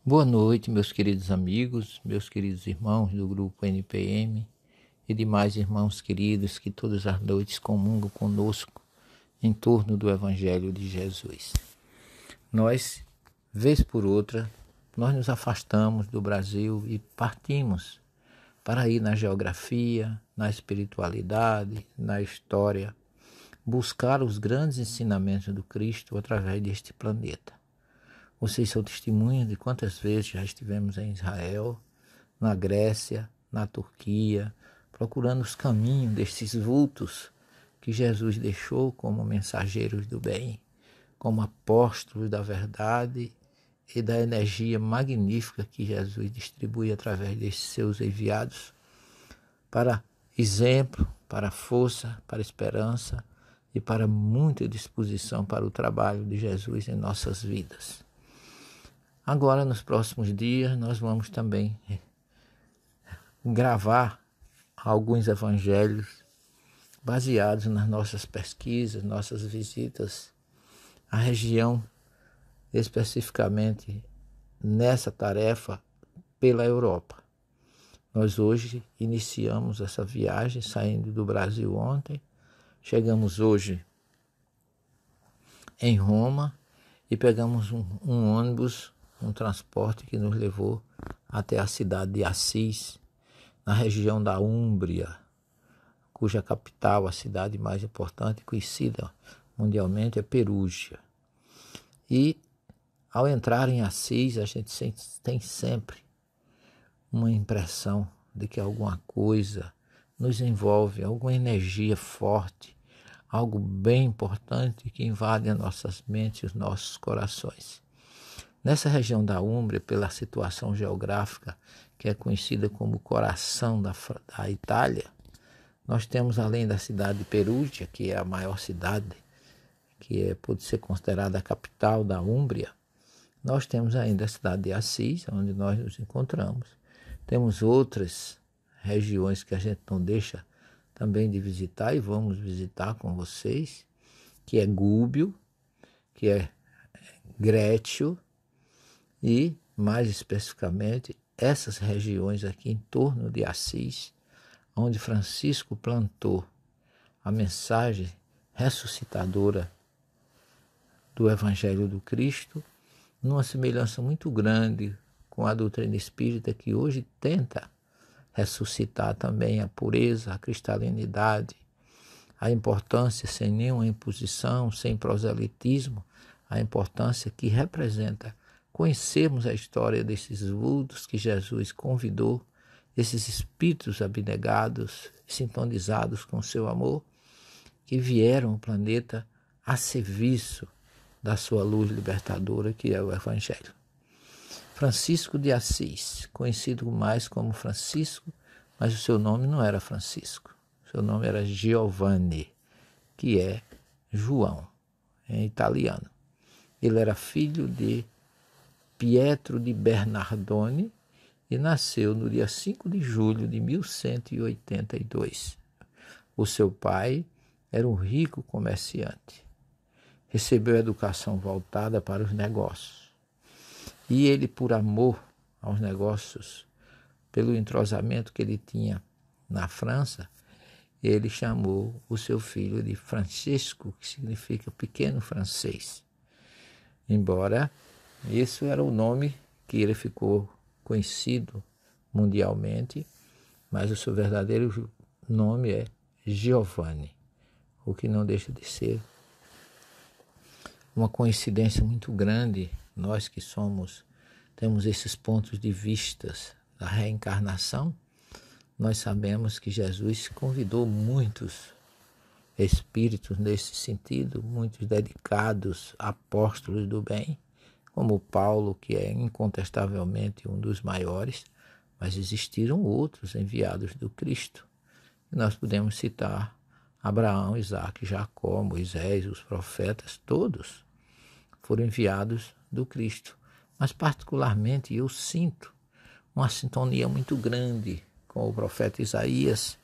Boa noite, meus queridos amigos, meus queridos irmãos do grupo NPM e demais irmãos queridos que todas as noites comungam conosco em torno do Evangelho de Jesus. Nós, vez por outra, nós nos afastamos do Brasil e partimos para ir na geografia, na espiritualidade, na história, buscar os grandes ensinamentos do Cristo através deste planeta. Vocês são testemunhas de quantas vezes já estivemos em Israel, na Grécia, na Turquia, procurando os caminhos desses vultos que Jesus deixou como mensageiros do bem, como apóstolos da verdade e da energia magnífica que Jesus distribui através desses seus enviados para exemplo, para força, para esperança e para muita disposição para o trabalho de Jesus em nossas vidas. Agora, nos próximos dias, nós vamos também gravar alguns evangelhos baseados nas nossas pesquisas, nossas visitas à região, especificamente nessa tarefa pela Europa. Nós hoje iniciamos essa viagem, saindo do Brasil ontem, chegamos hoje em Roma e pegamos um ônibus, um transporte que nos levou até a cidade de Assis, na região da Úmbria, cuja capital, a cidade mais importante e conhecida mundialmente, é Perúgia. E ao entrar em Assis, a gente tem sempre uma impressão de que alguma coisa nos envolve, alguma energia forte, algo bem importante que invade as nossas mentes e os nossos corações. Nessa região da Úmbria, pela situação geográfica, que é conhecida como o coração da Itália, nós temos, além da cidade de Perúgia, que é a maior cidade, pode ser considerada a capital da Úmbria, nós temos ainda a cidade de Assis, onde nós nos encontramos. Temos outras regiões que a gente não deixa também de visitar e vamos visitar com vocês, que é Gúbio, que é Grécio, e, mais especificamente, essas regiões aqui em torno de Assis, onde Francisco plantou a mensagem ressuscitadora do Evangelho do Cristo, numa semelhança muito grande com a doutrina espírita, que hoje tenta ressuscitar também a pureza, a cristalinidade, a importância sem nenhuma imposição, sem proselitismo, a importância que representa conhecermos a história desses vultos que Jesus convidou, esses espíritos abnegados, sintonizados com seu amor, que vieram ao planeta a serviço da sua luz libertadora, que é o Evangelho. Francisco de Assis, conhecido mais como Francisco, mas o seu nome não era Francisco, o seu nome era Giovanni, que é João, em italiano. Ele era filho de Pietro di Bernardone e nasceu no dia 5 de julho de 1182. O seu pai era um rico comerciante. Recebeu educação voltada para os negócios. E ele, por amor aos negócios, pelo entrosamento que ele tinha na França, ele chamou o seu filho de Francisco, que significa pequeno francês. Embora isso era o nome que ele ficou conhecido mundialmente, mas o seu verdadeiro nome é Giovanni, o que não deixa de ser uma coincidência muito grande. Nós que temos esses pontos de vistas da reencarnação, nós sabemos que Jesus convidou muitos espíritos nesse sentido, muitos dedicados apóstolos do bem, como Paulo, que é incontestavelmente um dos maiores, mas existiram outros enviados do Cristo. E nós podemos citar Abraão, Isaac, Jacó, Moisés, os profetas, todos foram enviados do Cristo. Mas particularmente eu sinto uma sintonia muito grande com o profeta Isaías,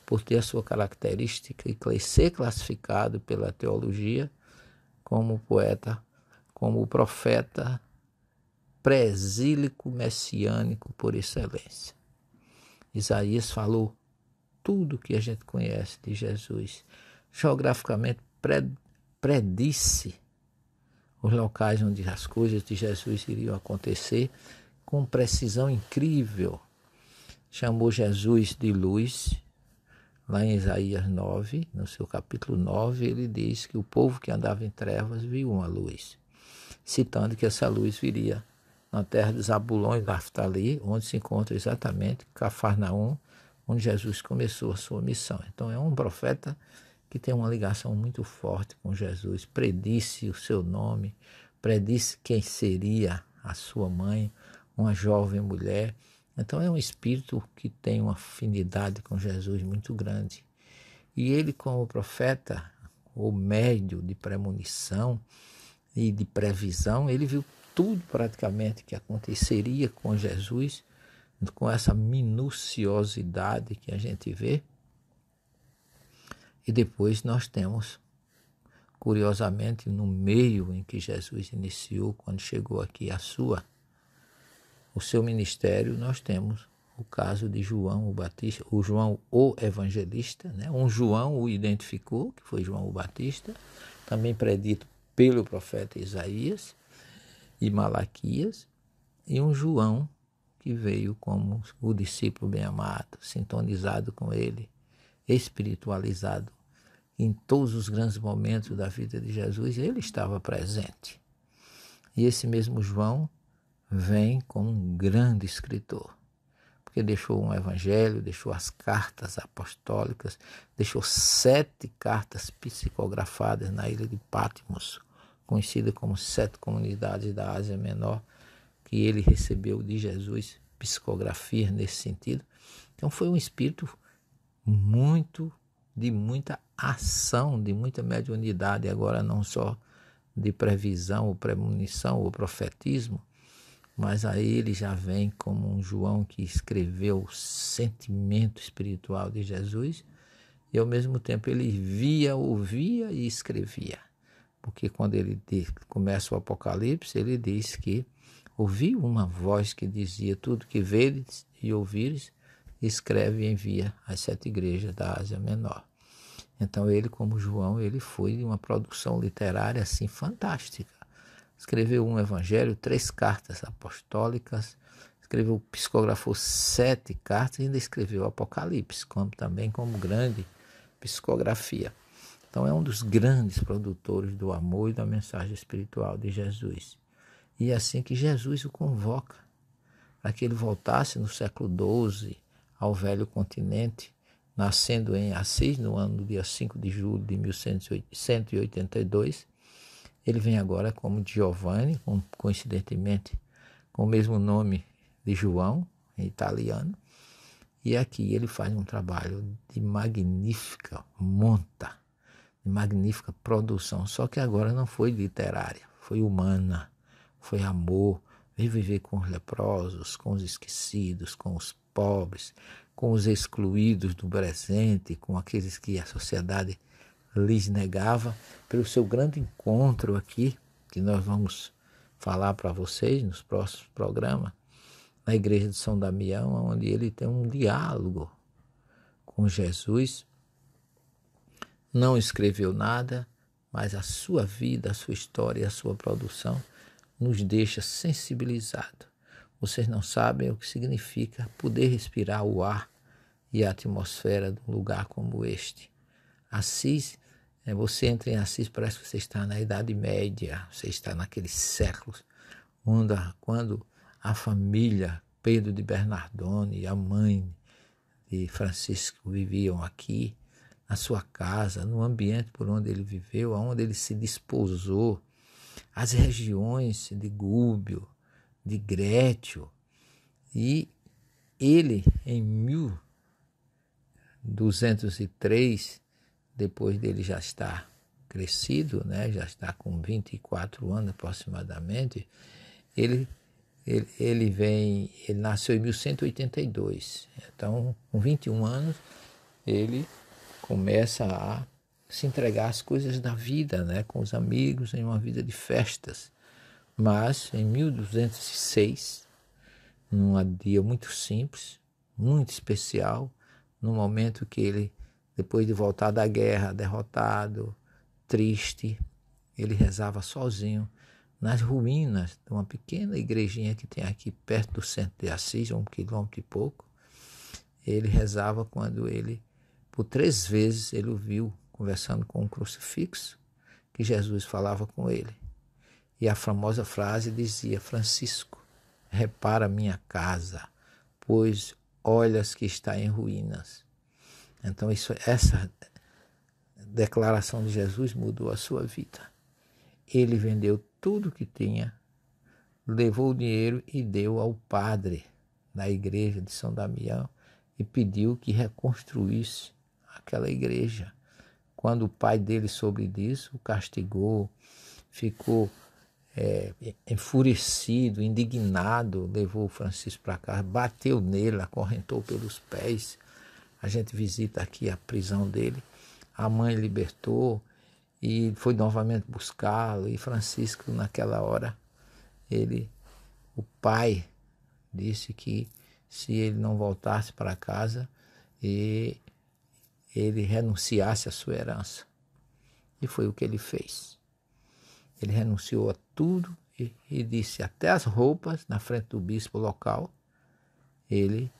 por ter a sua característica e ser classificado pela teologia como poeta, como o profeta presílico messiânico por excelência. Isaías falou tudo que a gente conhece de Jesus. Geograficamente predisse os locais onde as coisas de Jesus iriam acontecer com precisão incrível. Chamou Jesus de luz. Lá em Isaías 9, no seu capítulo 9, ele diz que o povo que andava em trevas viu uma luz, citando que essa luz viria na terra de Zabulon e Naftali, onde se encontra exatamente Cafarnaum, onde Jesus começou a sua missão. Então é um profeta que tem uma ligação muito forte com Jesus, predisse o seu nome, predisse quem seria a sua mãe, uma jovem mulher. Então é um espírito que tem uma afinidade com Jesus muito grande. E ele, como profeta, ou médio de premonição e de previsão, ele viu tudo praticamente que aconteceria com Jesus, com essa minuciosidade que a gente vê. E depois nós temos, curiosamente, no meio em que Jesus iniciou, quando chegou aqui o seu ministério, nós temos o caso de João o Batista, o João o Evangelista, né? Um João o identificou, que foi João o Batista, também predito pelo profeta Isaías e Malaquias, e um João que veio como o discípulo bem-amado, sintonizado com ele, espiritualizado. Em todos os grandes momentos da vida de Jesus, ele estava presente. E esse mesmo João vem como um grande escritor, porque deixou um evangelho, deixou as cartas apostólicas, deixou 7 cartas psicografadas na ilha de Patmos, conhecida como 7 comunidades da Ásia Menor, que ele recebeu de Jesus, psicografia nesse sentido. Então foi um espírito de muita ação, de muita mediunidade, agora não só de previsão ou premonição ou profetismo, mas aí ele já vem como um João que escreveu o sentimento espiritual de Jesus e ao mesmo tempo ele via, ouvia e escrevia. Porque quando ele começa o Apocalipse, ele diz que ouviu uma voz que dizia: tudo que veres e ouvires, escreve e envia às 7 igrejas da Ásia Menor. Então ele, como João, ele foi de uma produção literária assim fantástica. Escreveu um evangelho, 3 cartas apostólicas, psicografou 7 cartas e ainda escreveu o Apocalipse, também como grande psicografia. Então é um dos grandes produtores do amor e da mensagem espiritual de Jesus. E é assim que Jesus o convoca, para que ele voltasse no século XII ao velho continente, nascendo em Assis, no dia 5 de julho de 1182, ele vem agora como Giovanni, coincidentemente com o mesmo nome de João, em italiano, e aqui ele faz um trabalho de magnífica monta, de magnífica produção, só que agora não foi literária, foi humana, foi amor, veio viver com os leprosos, com os esquecidos, com os pobres, com os excluídos do presente, com aqueles que a sociedade lhes negava, pelo seu grande encontro aqui, que nós vamos falar para vocês nos próximos programas, na igreja de São Damião, onde ele tem um diálogo com Jesus. Não escreveu nada, mas a sua vida, a sua história, a sua produção nos deixa sensibilizado. Vocês não sabem o que significa poder respirar o ar e a atmosfera de um lugar como este. Assis, você entra em Assis, parece que você está na Idade Média, você está naqueles séculos quando a família Pedro de Bernardone e a mãe de Francisco viviam aqui, na sua casa, no ambiente por onde ele viveu, onde ele se desposou, as regiões de Gúbio, de Grétio, e ele, em 1203, depois dele já estar crescido, né, já está com 24 anos aproximadamente, ele nasceu em 1182, então com 21 anos ele começa a se entregar às coisas da vida, né, com os amigos, em uma vida de festas, Mas em 1206, num dia muito simples, muito especial, no momento que ele, depois de voltar da guerra, derrotado, triste, ele rezava sozinho nas ruínas de uma pequena igrejinha que tem aqui perto do centro de Assis, 1 quilômetro e pouco. Ele rezava quando ele, por 3 vezes, ele o viu conversando com um crucifixo, que Jesus falava com ele. E a famosa frase dizia: Francisco, repara minha casa, pois olhas que está em ruínas. Então essa declaração de Jesus mudou a sua vida. Ele vendeu tudo que tinha, levou o dinheiro e deu ao padre da igreja de São Damião e pediu que reconstruísse aquela igreja. Quando o pai dele soube disso, o castigou, ficou enfurecido, indignado, levou o Francisco para casa, bateu nele, acorrentou pelos pés. A gente visita aqui a prisão dele. A mãe libertou e foi novamente buscá-lo. E Francisco, naquela hora, o pai disse que se ele não voltasse para casa, ele renunciasse à sua herança. E foi o que ele fez. Ele renunciou a tudo e disse até as roupas na frente do bispo local. Ele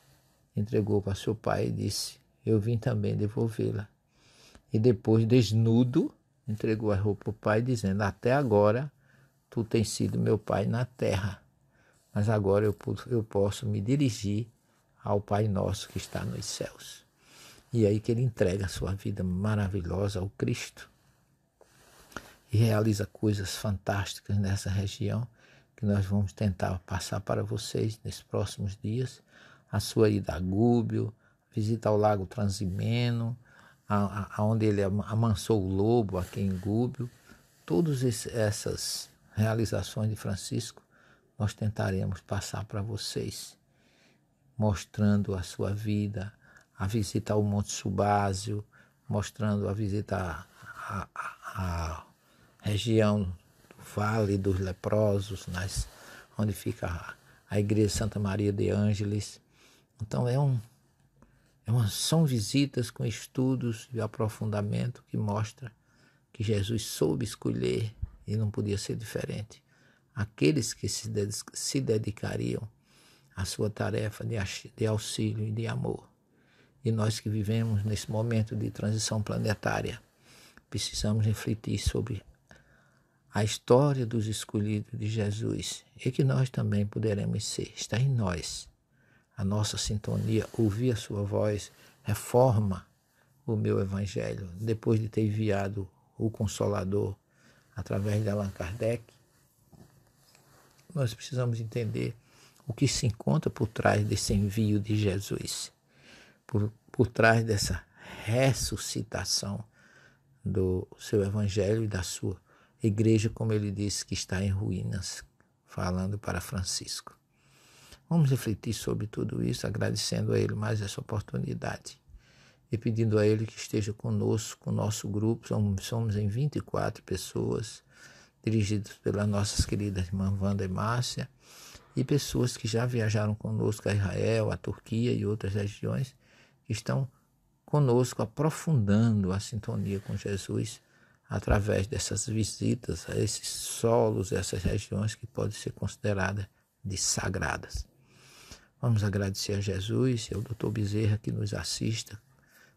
entregou para seu pai e disse: eu vim também devolvê-la. E depois, desnudo, entregou a roupa para o pai, dizendo: até agora tu tens sido meu pai na terra, mas agora eu posso me dirigir ao Pai Nosso que está nos céus. E aí que ele entrega a sua vida maravilhosa ao Cristo e realiza coisas fantásticas nessa região que nós vamos tentar passar para vocês nesses próximos dias. A sua ida a Gúbio, visita ao Lago Transimeno, onde ele amansou o lobo aqui em Gúbio. Todas essas realizações de Francisco nós tentaremos passar para vocês, mostrando a sua vida, a visita ao Monte Subásio, mostrando a visita à região do Vale dos Leprosos, onde fica a igreja Santa Maria de Ângeles. Então são visitas com estudos e aprofundamento que mostra que Jesus soube escolher e não podia ser diferente. Aqueles que se dedicariam à sua tarefa de auxílio e de amor. E nós que vivemos nesse momento de transição planetária, precisamos refletir sobre a história dos escolhidos de Jesus e que nós também poderemos ser. Está em nós a nossa sintonia, ouvir a sua voz, reforma o meu evangelho. Depois de ter enviado o Consolador através de Allan Kardec, nós precisamos entender o que se encontra por trás desse envio de Jesus, por trás dessa ressuscitação do seu evangelho e da sua igreja, como ele disse, que está em ruínas, falando para Francisco. Vamos refletir sobre tudo isso, agradecendo a ele mais essa oportunidade e pedindo a ele que esteja conosco, com o nosso grupo. Somos em 24 pessoas, dirigidos pelas nossas queridas irmãs Wanda e Márcia, e pessoas que já viajaram conosco a Israel, a Turquia e outras regiões, que estão conosco aprofundando a sintonia com Jesus através dessas visitas a esses solos, essas regiões que podem ser consideradas de sagradas. Vamos agradecer a Jesus e ao Dr. Bezerra que nos assista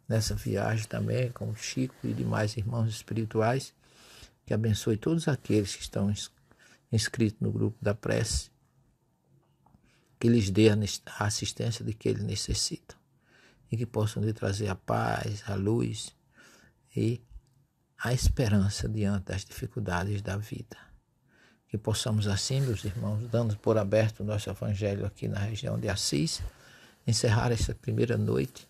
nessa viagem também, com o Chico e demais irmãos espirituais, que abençoe todos aqueles que estão inscritos no grupo da prece, que lhes dê a assistência de que eles necessitam e que possam lhe trazer a paz, a luz e a esperança diante das dificuldades da vida. Que possamos assim, meus irmãos, dando por aberto o nosso evangelho aqui na região de Assis, encerrar essa primeira noite,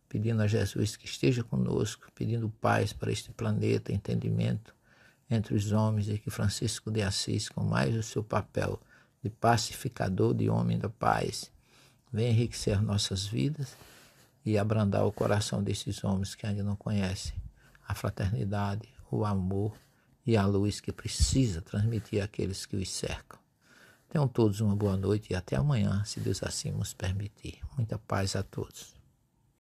pedindo a Jesus que esteja conosco, pedindo paz para este planeta, entendimento entre os homens, e que Francisco de Assis, com mais o seu papel de pacificador, de homem da paz, venha enriquecer nossas vidas e abrandar o coração desses homens que ainda não conhecem a fraternidade, o amor e a luz que precisa transmitir àqueles que os cercam. Tenham todos uma boa noite e até amanhã, se Deus assim nos permitir. Muita paz a todos.